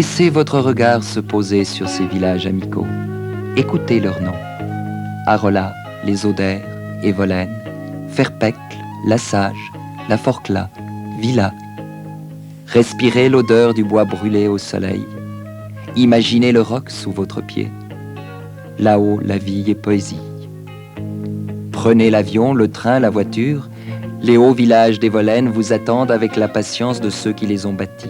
Laissez votre regard se poser sur ces villages amicaux. Écoutez leurs noms. Arola, les Odères, Evolène, Ferpecle, La Sage, La Forclaz, Villa. Respirez l'odeur du bois brûlé au soleil. Imaginez le roc sous votre pied. Là-haut, la vie est poésie. Prenez l'avion, le train, la voiture. Les hauts villages d'Evolène vous attendent avec la patience de ceux qui les ont bâtis.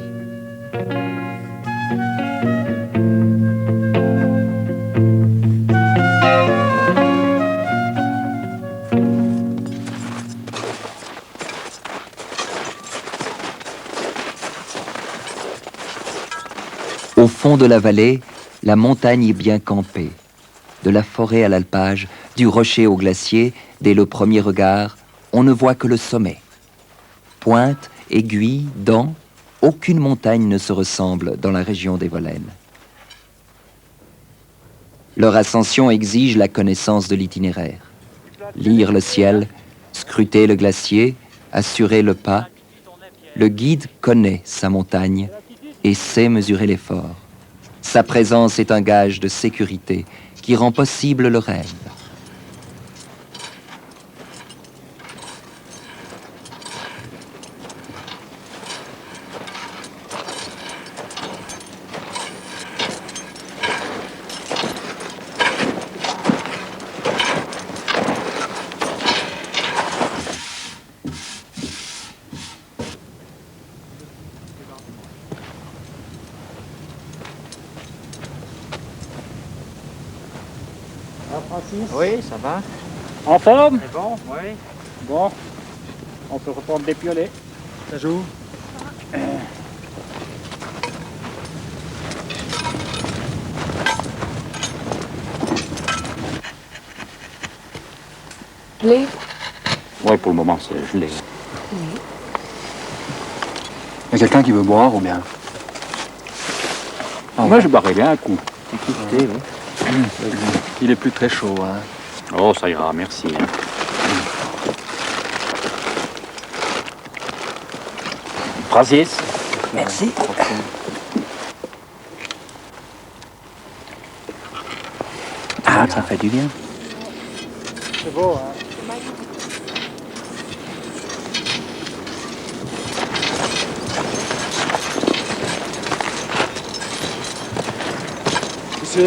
Au fond de la vallée, la montagne est bien campée. De la forêt à l'alpage, du rocher au glacier, dès le premier regard, on ne voit que le sommet. Pointe, aiguille, dents, aucune montagne ne se ressemble dans la région d'Evolène. Leur ascension exige la connaissance de l'itinéraire. Lire le ciel, scruter le glacier, assurer le pas. Le guide connaît sa montagne et sait mesurer l'effort. Sa présence est un gage de sécurité qui rend possible le rêve. Francis? Oui, ça va. En forme? C'est bon, oui. Bon, on peut reprendre des piolets. Ça joue? Gelé? Oui, pour le moment, c'est gelé. Oui. Il y a quelqu'un qui veut boire ou bien? Moi, je boirais bien un coup. Écoutez, oui. Il est plus très chaud, hein. Oh, ça ira, merci. Francis? Merci. Ah, ça fait du bien. C'est beau, hein? Ici.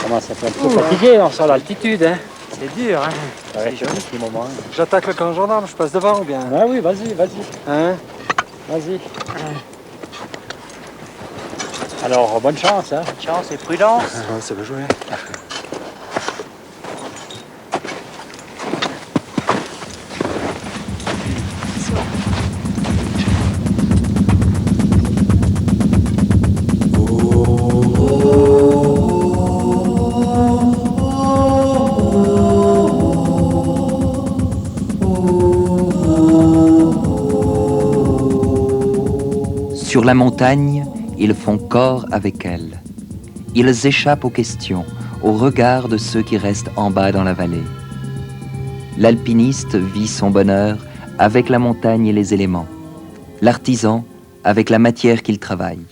Comment ça fait un peu fatigué, on sent l'altitude, hein? C'est dur, hein? Ouais. C'est joli ces moments. J'attaque le camp gendarme, je passe devant ou bien? Ah oui, vas-y, vas-y, Hein? vas-y. Alors, bonne chance, hein? Chance et prudence. Ah, ça va jouer. Sur la montagne, ils font corps avec elle. Ils échappent aux questions, aux regards de ceux qui restent en bas dans la vallée. L'alpiniste vit son bonheur avec la montagne et les éléments. L'artisan avec la matière qu'il travaille.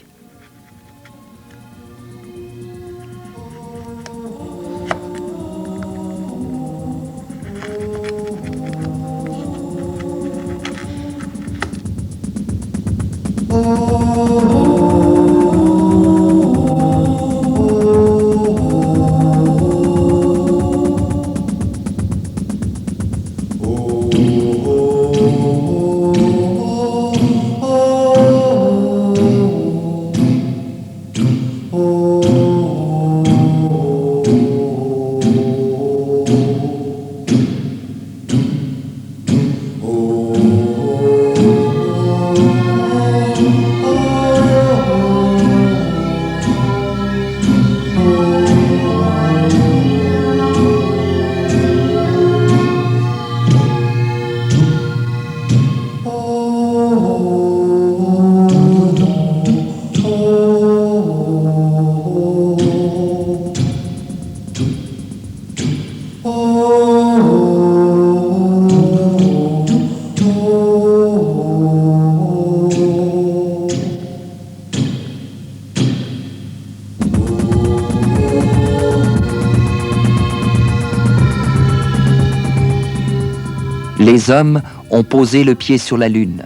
Les hommes ont posé le pied sur la Lune.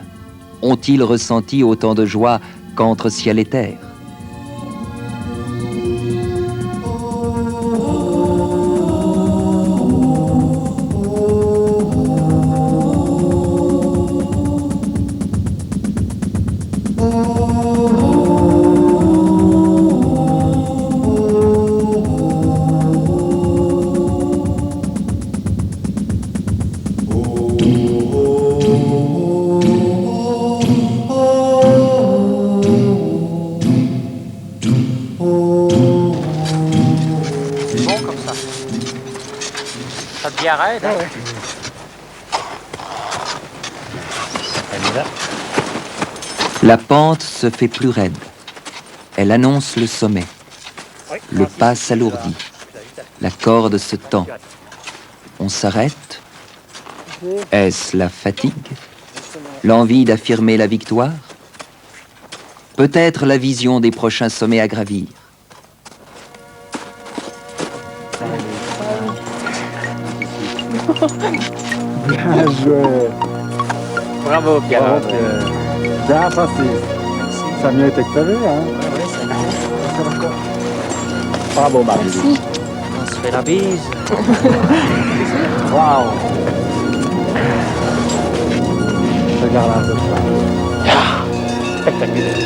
Ont-ils ressenti autant de joie qu'entre ciel et terre? Ça devient raide, hein? Elle est là. La pente se fait plus raide. Elle annonce le sommet. Le pas s'alourdit. La corde se tend. On s'arrête. Est-ce la fatigue? L'envie d'affirmer la victoire? Peut-être la vision des prochains sommets à gravir. Bien joué. Bravo, Pierre. Bravo, Pierre. Bien, ça a mieux été que prévu, hein. Bravo, Marie. Merci. On se fait la bise. Waouh. Regarde un peu ça. Spectaculaire.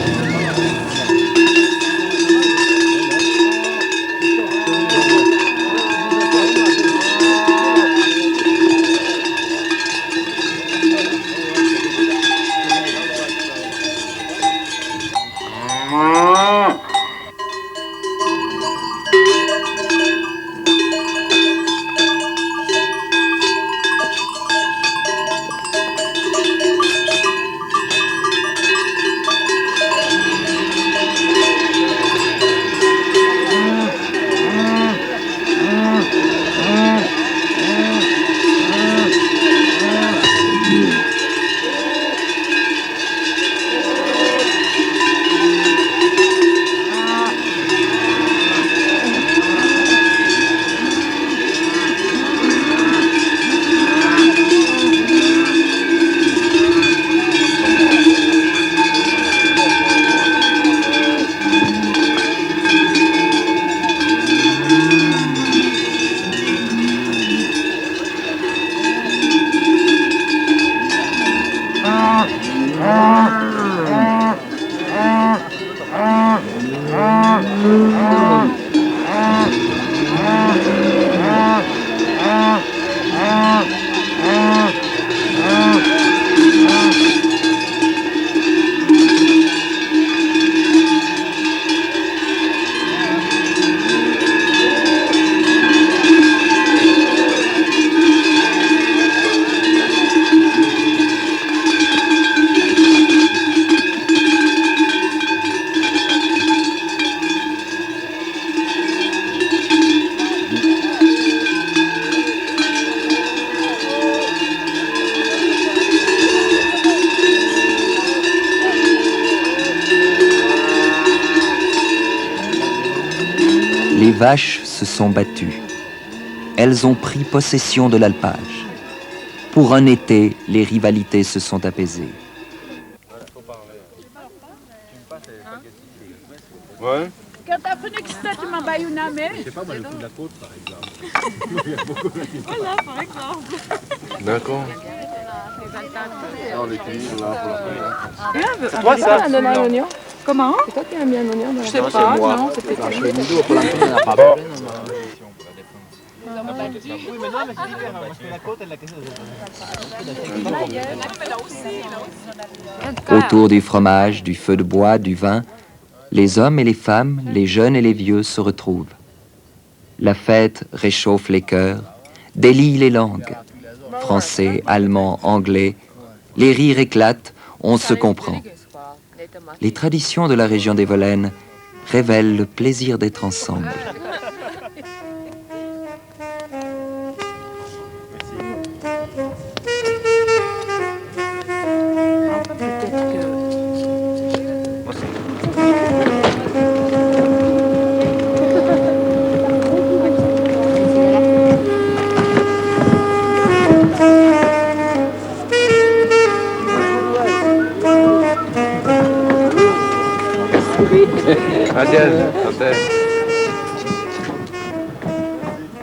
Les vaches se sont battues. Elles ont pris possession de l'alpage. Pour un été, les rivalités se sont apaisées. Ouais. Quand t'as pris que ça, tu m'en bailles une amère. Je sais pas, moi, le coup de la côte, par exemple. Voilà, par exemple. D'accord. On l'équilibre là pour la C'est toi ça? Tu as mis un oignon? Comment? C'est toi qui as mis un oignon dans la Je sais pas, non, c'était Je fais une idée pour la fin, on n'a pas besoin. Autour du fromage, du feu de bois, du vin, les hommes et les femmes, les jeunes et les vieux se retrouvent. La fête réchauffe les cœurs, délie les langues. Français, allemand, anglais, les rires éclatent, on se comprend. Les traditions de la région des Volaines révèlent le plaisir d'être ensemble.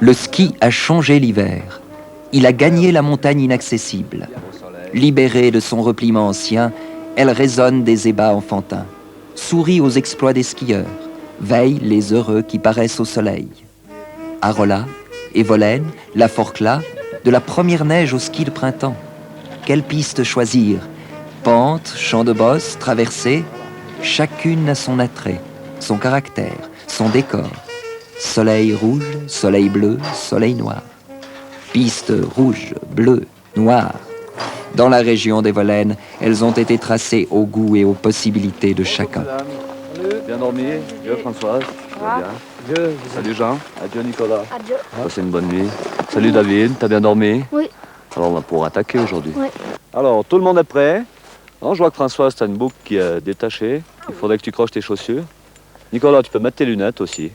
Le ski a changé l'hiver. Il a gagné la montagne inaccessible. Libérée de son repliement ancien, elle résonne des ébats enfantins, sourit aux exploits des skieurs, veille les heureux qui paraissent au soleil. Arolla, Evolène, la Forclaz, de la première neige au ski de printemps. Quelle piste choisir? Pente, champ de bosse, traversée, chacune a son attrait, son caractère, son décor. Soleil rouge, soleil bleu, soleil noir. Pistes rouges, bleues, noires. Dans la région des Volènes, elles ont été tracées au goût et aux possibilités de chacun. Bien dormi. Adieu Françoise. Bien. Salut Jean. Adieu Nicolas. Adieu. Passez une bonne nuit. Salut David, t'as bien dormi? Oui. Alors on va pouvoir attaquer aujourd'hui. Oui. Alors tout le monde est prêt? Non, je vois que Françoise, t'as une boucle qui est détachée. Il faudrait que tu croches tes chaussures. Nicolas, tu peux mettre tes lunettes aussi.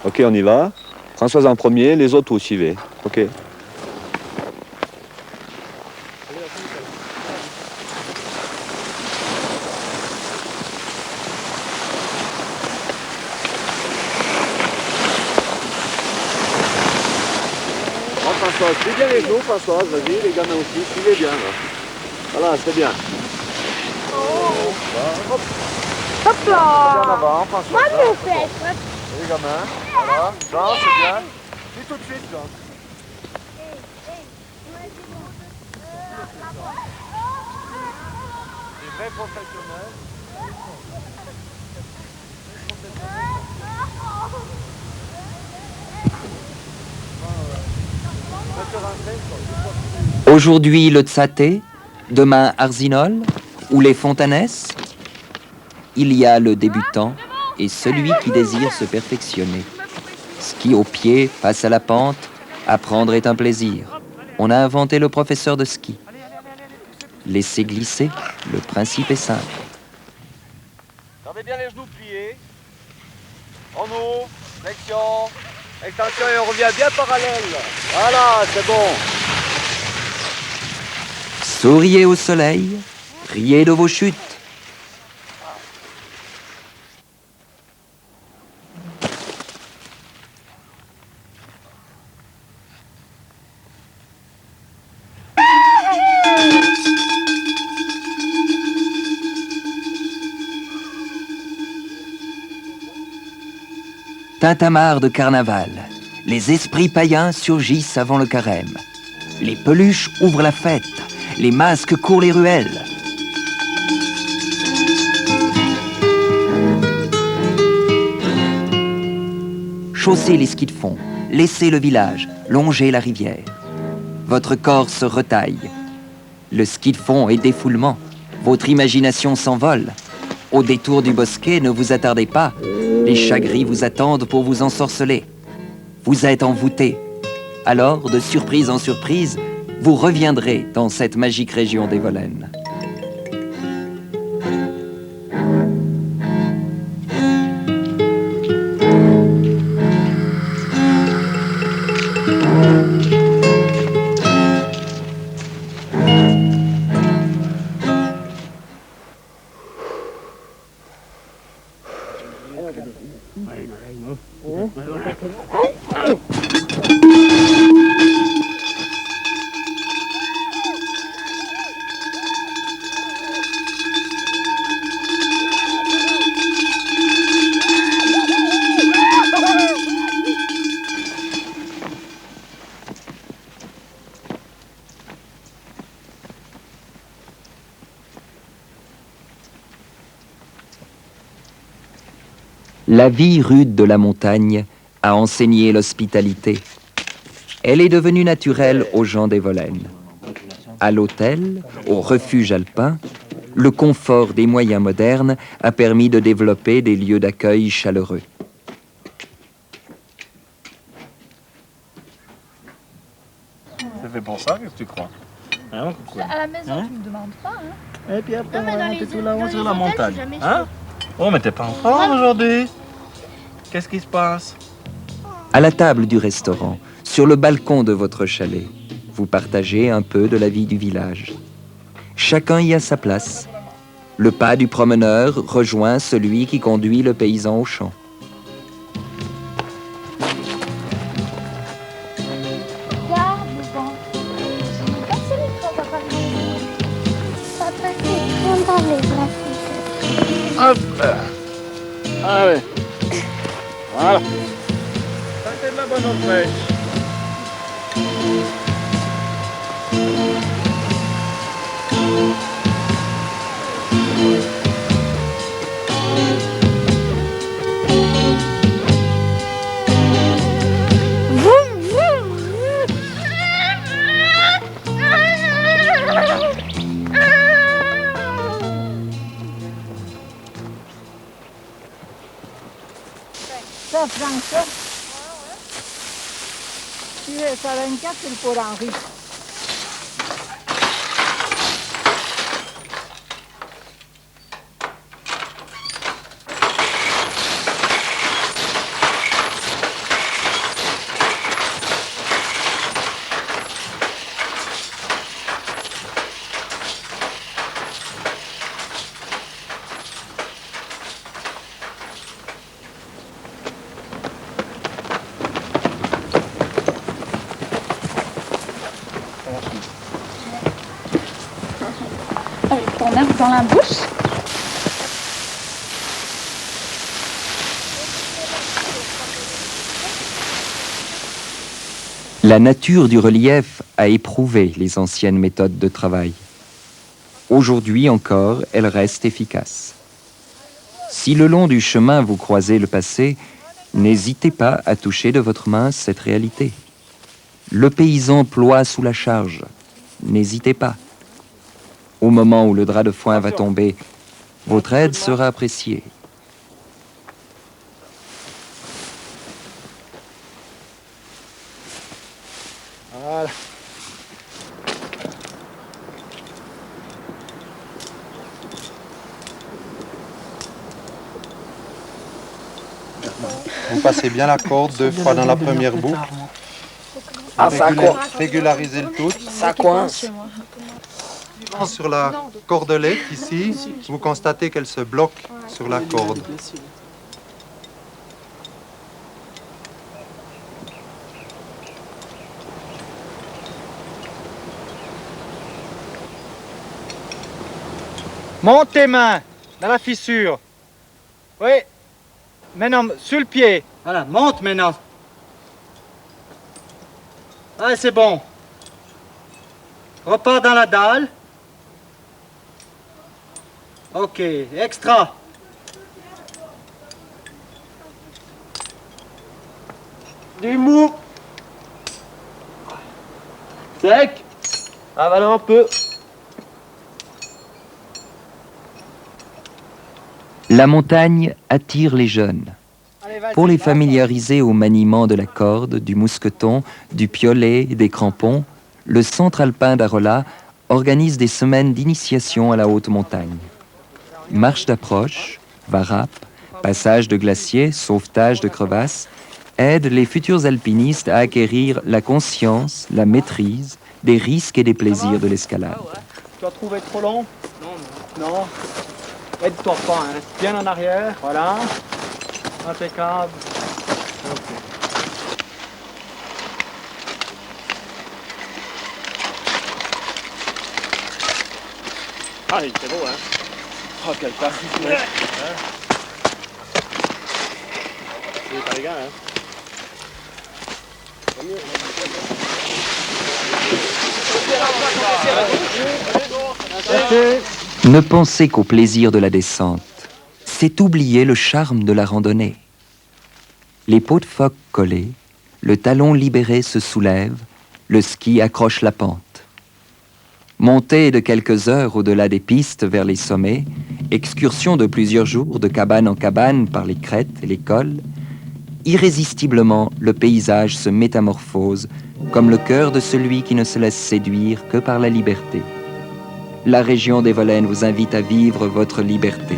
Ok, on y va. Françoise en premier, les autres vous suivez. Ok. Françoise, suivez bien les genoux, Françoise, vas-y, les gamins aussi, suivez bien. Là. Voilà, c'est bien. Hop. Hop là. En avant, Françoise. Moi, je le fais. Les gamins, voilà. Jean, c'est bien. Puis tout de suite, Jean. Des vrais professionnels. Aujourd'hui le Tsaté, demain Arzinol ou les Fontanesses. Il y a le débutant et celui qui désire se perfectionner. Ski au pied, face à la pente, apprendre est un plaisir. On a inventé le professeur de ski. Laissez glisser, le principe est simple. Gardez bien les genoux pliés. En haut, flexion, extension et on revient bien parallèle. Voilà, c'est bon. Souriez au soleil, riez de vos chutes. Tintamarre de carnaval. Les esprits païens surgissent avant le carême. Les peluches ouvrent la fête. Les masques courent les ruelles. Chaussez les skis de fond, laissez le village, longez la rivière. Votre corps se retaille. Le ski de fond est défoulement. Votre imagination s'envole. Au détour du bosquet, ne vous attardez pas. Les chagris vous attendent pour vous ensorceler. Vous êtes envoûté. Alors, de surprise en surprise, vous reviendrez dans cette magique région des Volènes. La vie rude de la montagne a enseigné l'hospitalité. Elle est devenue naturelle aux gens des Volènes. À l'hôtel, au refuge alpin, le confort des moyens modernes a permis de développer des lieux d'accueil chaleureux. C'est fait pour ça, qu'est-ce que tu crois? Hein, À la maison, tu me demandes pas. Hein. et puis après, Non, mais on va dans monter les- tout là-haut dans sur les la hôtels, montagne. c'est jamais Hein? Oh, mais t'es pas en forme aujourd'hui? Qu'est-ce qui se passe? À la table du restaurant, sur le balcon de votre chalet, vous partagez un peu de la vie du village. Chacun y a sa place. Le pas du promeneur rejoint celui qui conduit le paysan au champ. Regarde le vent. Pas celui qu'on va parler. Papa, c'est trop dans les glaces. Hop là. Allez. Voilà. Ça c'est de la bonne eau fraîche. Ça, Franck, ça. Tu veux, ça 24, c'est le pour Henri. Avec ton herbe dans la bouche. La nature du relief a éprouvé les anciennes méthodes de travail. Aujourd'hui encore, elles restent efficaces. Si le long du chemin vous croisez le passé, n'hésitez pas à toucher de votre main cette réalité. Le paysan ploie sous la charge. N'hésitez pas. Au moment où le drap de foin va tomber, votre aide sera appréciée. Voilà. Vous passez bien la corde 2 fois dans la première boucle. Ah, ça coince. Régularisez le tout. Ça coince. Sur la cordelette ici, vous constatez qu'elle se bloque sur la corde. Monte tes mains dans la fissure. Oui. Maintenant, sur le pied. Voilà, monte maintenant. Ah, c'est bon. Repars dans la dalle. Ok, extra. Du mou. Sec. Avale un peu. La montagne attire les jeunes. Pour les familiariser au maniement de la corde, du mousqueton, du piolet, des crampons, le Centre alpin d'Arolla organise des semaines d'initiation à la haute montagne. Marche d'approche, varapes, passage de glaciers, sauvetage de crevasses, aident les futurs alpinistes à acquérir la conscience, la maîtrise des risques et des plaisirs de l'escalade. Tu as trouvé trop long? Non. Non. Aide-toi pas, hein. Reste bien en arrière, voilà. Impeccable. Okay. Ah, c'est beau, hein? Oh, quel passe! C'est pas les gars, hein? Ne pensez qu'au plaisir de la descente. C'est oublier le charme de la randonnée. Les peaux de phoque collées, le talon libéré se soulève, le ski accroche la pente. Montée de quelques heures au-delà des pistes vers les sommets, excursion de plusieurs jours de cabane en cabane par les crêtes et les cols, irrésistiblement le paysage se métamorphose comme le cœur de celui qui ne se laisse séduire que par la liberté. La région des Volaines vous invite à vivre votre liberté,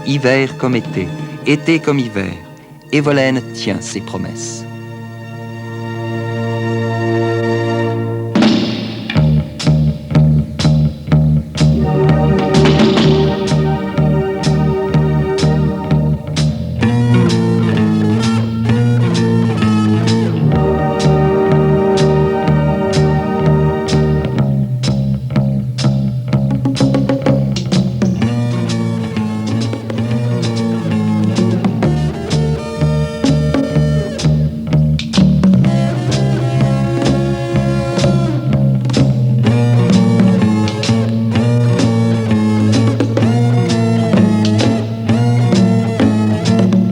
hiver comme été, été comme hiver, et Volaines tient ses promesses.